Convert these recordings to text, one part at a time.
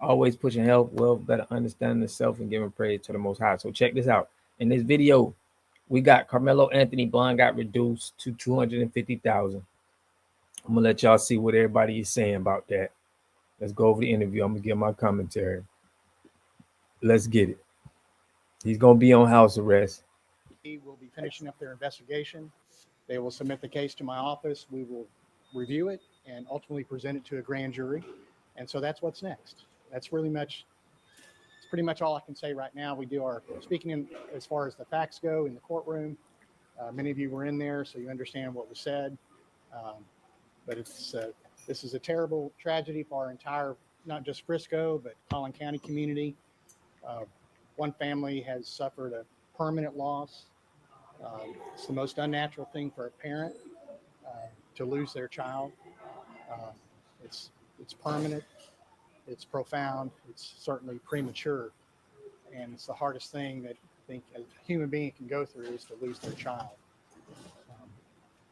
always pushing health, wealth, better understanding the self, and giving praise to the Most High. So check this out. In this video, we got Karmelo Anthony bond got reduced to 250,000. I'm gonna let y'all see what everybody is saying about that. Let's go over the interview. I'm gonna give my commentary. Let's get it. He's gonna be on house arrest. He will be finishing up their investigation. They will submit the case to my office. We will review it and ultimately present it to a grand jury. And so that's what's next. That's really much, it's pretty much all I can say right now. We do our speaking in, as far as the facts go in the courtroom. Many of you were in there, so you understand what was said. But this is a terrible tragedy for our entire, not just Frisco, but Collin County community. One family has suffered a permanent loss. It's the most unnatural thing for a parent to lose their child. It's permanent, it's profound, it's certainly premature, and it's the hardest thing that I think a human being can go through is to lose their child.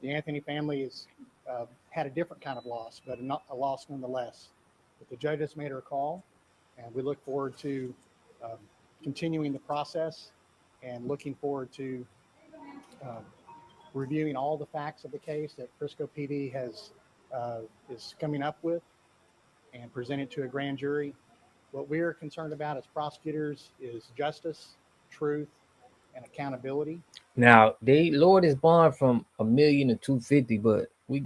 The Anthony family has had a different kind of loss, but not a loss nonetheless. But the judge has made her call, and we look forward to continuing the process and looking forward to reviewing all the facts of the case that Frisco PD is coming up with and present it to a grand jury. What we're concerned about as prosecutors is justice, truth, and accountability. Now they lowered his bond from $1 million to 250, but we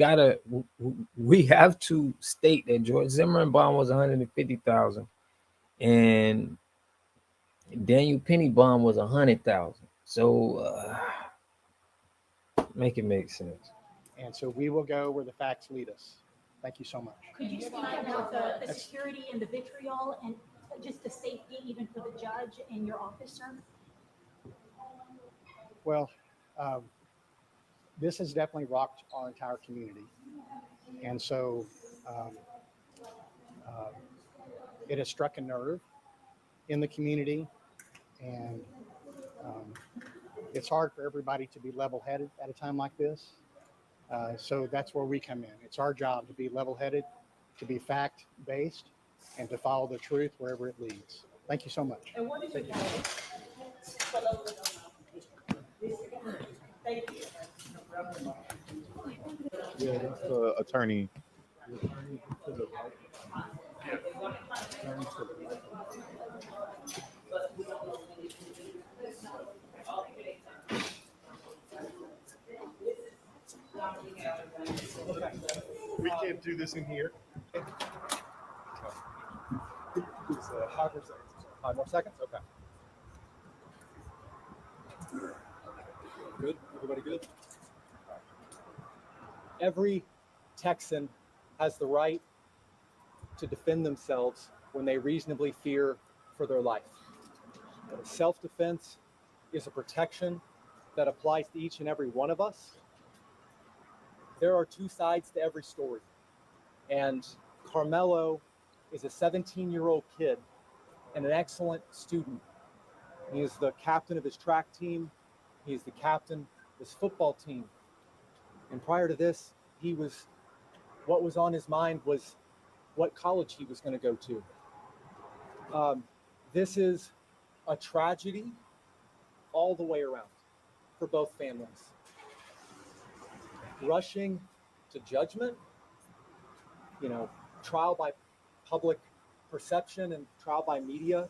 have to state that George Zimmerman bond was 150,000, and Daniel Penny bond was 100,000. So make it make sense. And so we will go where the facts lead us. Thank you so much. Could you speak about the security and the vitriol and just the safety even for the judge and your officer? Well, this has definitely rocked our entire community. And so it has struck a nerve in the community. And it's hard for everybody to be level-headed at a time like this. So that's where we come in. It's our job to be level-headed, to be fact-based, and to follow the truth wherever it leads. Thank you so much. And what is your Thank you. Yeah, that's the attorney. We can't do this in here. It's 5 more seconds. 5 more seconds? Okay. Good? Everybody good? Every Texan has the right to defend themselves when they reasonably fear for their life. Self-defense is a protection that applies to each and every one of us. There are two sides to every story. And Karmelo is a 17-year-old kid and an excellent student. He is the captain of his track team. He is the captain of his football team. And prior to this, what was on his mind was what college he was going to go to. This is a tragedy all the way around for both families. Rushing to judgment, trial by public perception and trial by media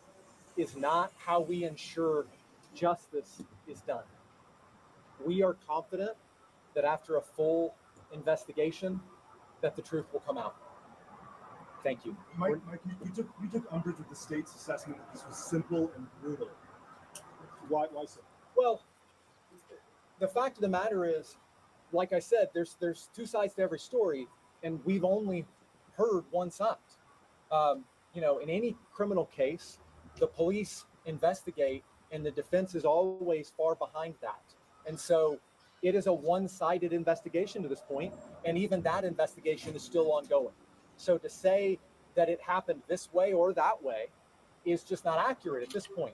is not how we ensure justice is done. We are confident that after a full investigation, that the truth will come out. Thank you. Mike, you took umbrage with the state's assessment that this was simple and brutal. Why so? Well, the fact of the matter is, like I said, there's two sides to every story, and we've only heard one side. In any criminal case, the police investigate, and the defense is always far behind that. And so it is a one-sided investigation to this point, and even that investigation is still ongoing. So to say that it happened this way or that way is just not accurate at this point.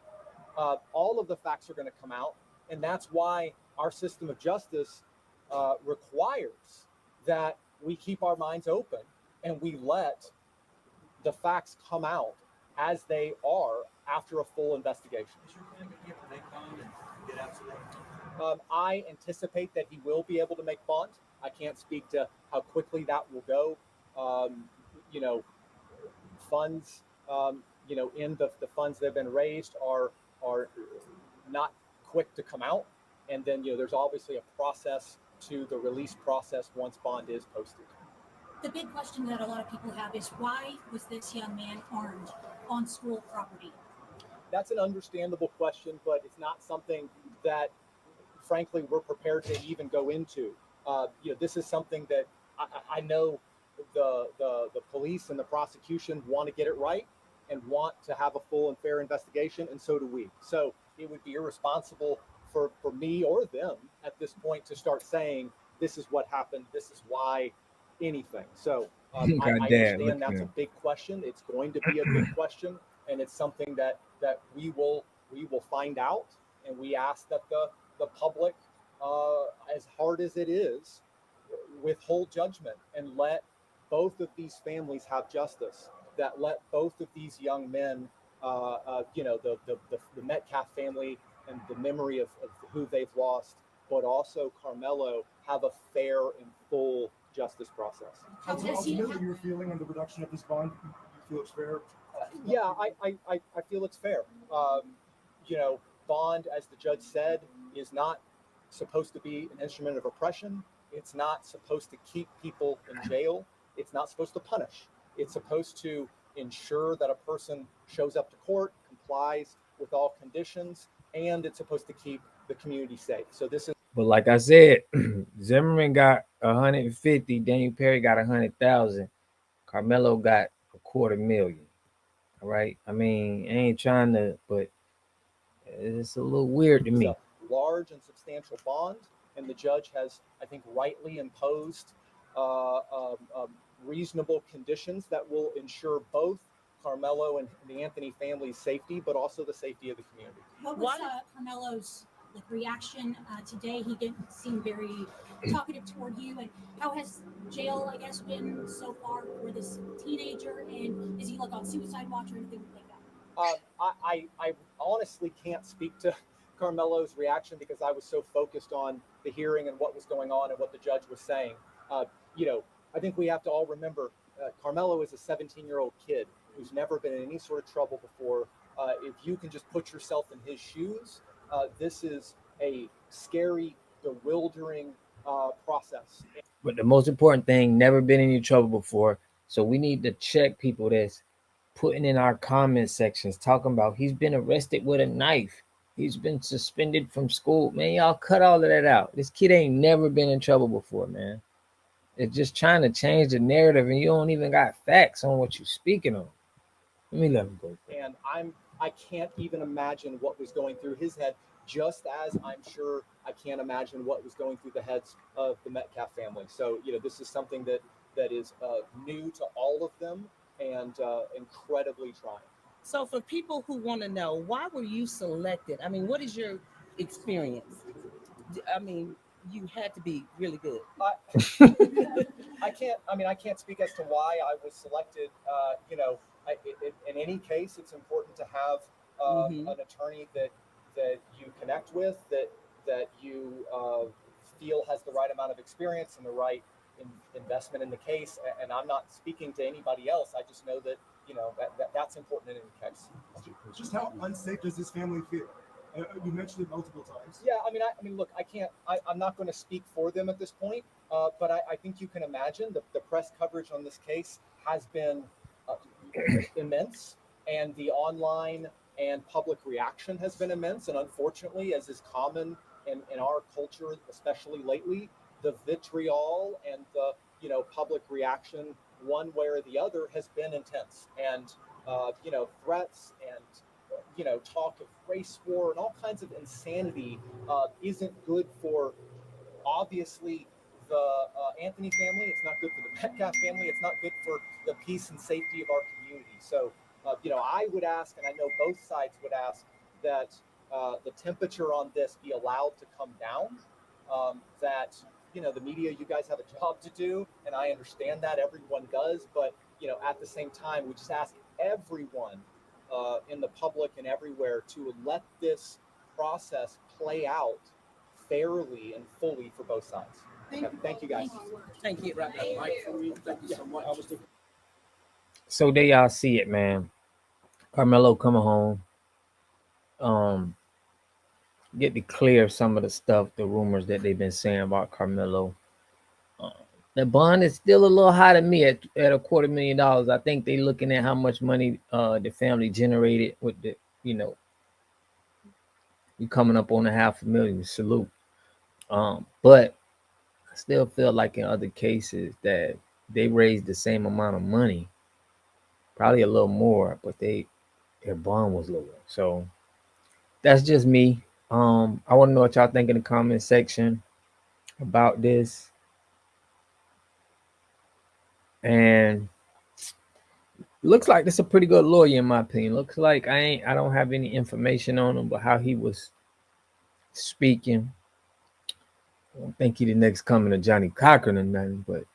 All of the facts are going to come out, and that's why our system of justice requires that we keep our minds open and we let the facts come out as they are after a full investigation. Is your plan to get the make bond and get out today? I anticipate that he will be able to make bond. I can't speak to how quickly that will go. You know, funds, in the funds that have been raised are not quick to come out. And then, there's obviously a process to the release process once bond is posted. The big question that a lot of people have is why was this young man armed on school property? That's an understandable question, but it's not something that, frankly, we're prepared to even go into. This is something that I know the police and the prosecution want to get it right and want to have a full and fair investigation, and so do we. So it would be irresponsible for me or them at this point to start saying this is what happened, this is why, anything. So I understand that's a big question. It's going to be a big question, and it's something that we will find out, and we ask that the public, as hard as it is, withhold judgment and let both of these families have justice, that let both of these young men, the Metcalf family and the memory of who they've lost, but also Karmelo, have a fair and full justice process. Ultimately, your feeling on the reduction of this bond, you feel it's fair? Yeah, I feel it's fair. Bond, as the judge said, is not supposed to be an instrument of oppression. It's not supposed to keep people in jail. It's not supposed to punish. It's supposed to ensure that a person shows up to court, complies with all conditions, and it's supposed to keep the community safe. So this is. But like I said, Zimmerman got 150, Daniel Perry got 100,000, Karmelo got $250,000. All right. I mean, I ain't trying to, but it's a little weird to me. A large and substantial bond, and the judge has, I think, rightly imposed reasonable conditions that will ensure both Karmelo and the Anthony family's safety, but also the safety of the community. What was Karmelo's reaction today? He didn't seem very talkative toward you. And how has jail, I guess, been so far for this teenager? And is he on suicide watch or anything like that? I honestly can't speak to Karmelo's reaction because I was so focused on the hearing and what was going on and what the judge was saying. I think we have to all remember Karmelo is a 17-year-old kid who's never been in any sort of trouble before. If you can just put yourself in his shoes, this is a scary, bewildering process. But the most important thing, never been in any trouble before. So we need to check people that's putting in our comment sections talking about he's been arrested with a knife. He's been suspended from school. Man, y'all cut all of that out. This kid ain't never been in trouble before, man. It's just trying to change the narrative, and you don't even got facts on what you're speaking on. Let me let him go. And I can't even imagine what was going through his head, just as I'm sure I can't imagine what was going through the heads of the Metcalf family. So, this is something that is new to all of them and incredibly trying. So for people who want to know, why were you selected? I mean, what is your experience? I mean, you had to be really good. I can't speak as to why I was selected. In any case, it's important to have an attorney that you connect with, that you feel has the right amount of experience and the right investment in the case. And I'm not speaking to anybody else. I just know that that's important in any case. Just how unsafe does this family feel? You mentioned it multiple times. Yeah, I mean, look, I'm not going to speak for them at this point, but I think you can imagine the press coverage on this case has been immense, and the online and public reaction has been immense. And unfortunately, as is common in our culture, especially lately, the vitriol and the public reaction, one way or the other, has been intense. And threats and talk of race war and all kinds of insanity isn't good for, obviously, the Anthony family. It's not good for the Metcalf family. It's not good for the peace and safety of our community. So, I would ask, and I know both sides would ask, that the temperature on this be allowed to come down, that the media, you guys have a job to do, and I understand that everyone does, but at the same time, we just ask everyone in the public and everywhere to let this process play out fairly and fully for both sides. Thank you guys. Thank you. Wrap that mic for me. Thank you so much. So there y'all see it, man. Karmelo coming home. Get to clear some of the stuff, the rumors that they've been saying about Karmelo. The bond is still a little high to me at $250,000. I think they looking at how much money the family generated with the, you coming up on $500,000. Salute. But I still feel like in other cases that they raised the same amount of money, probably a little more, but their bond was lower. So that's just me. I want to know what y'all think in the comment section about this. And looks like this a pretty good lawyer in my opinion. Looks like I don't have any information on him, but how he was speaking. I don't think he the next coming to Johnny Cochran or nothing, but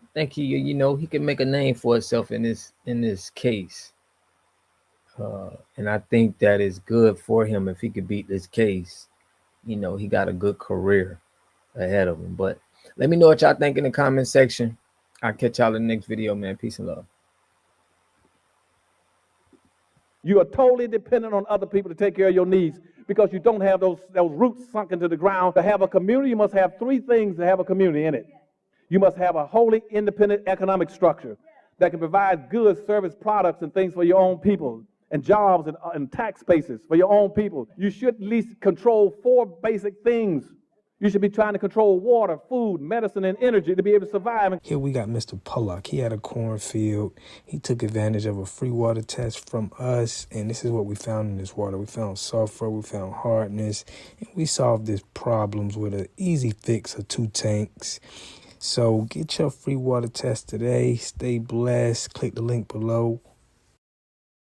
I think he can make a name for himself in this case. And I think that is good for him if he could beat this case. He got a good career ahead of him. But let me know what y'all think in the comment section. I'll catch y'all in the next video, man. Peace and love. You are totally dependent on other people to take care of your needs because you don't have those roots sunk into the ground. To have a community, you must have three things to have a community in it. You must have a wholly independent economic structure that can provide goods, service, products, and things for your own people, and jobs and tax bases for your own people. You should at least control 4 basic things. You should be trying to control water, food, medicine, and energy to be able to survive. Here we got Mr. Pollock. He had a cornfield. He took advantage of a free water test from us, and this is what we found in this water. We found sulfur, we found hardness, and we solved these problems with an easy fix of 2 tanks. So get your free water test today. Stay blessed. Click the link below.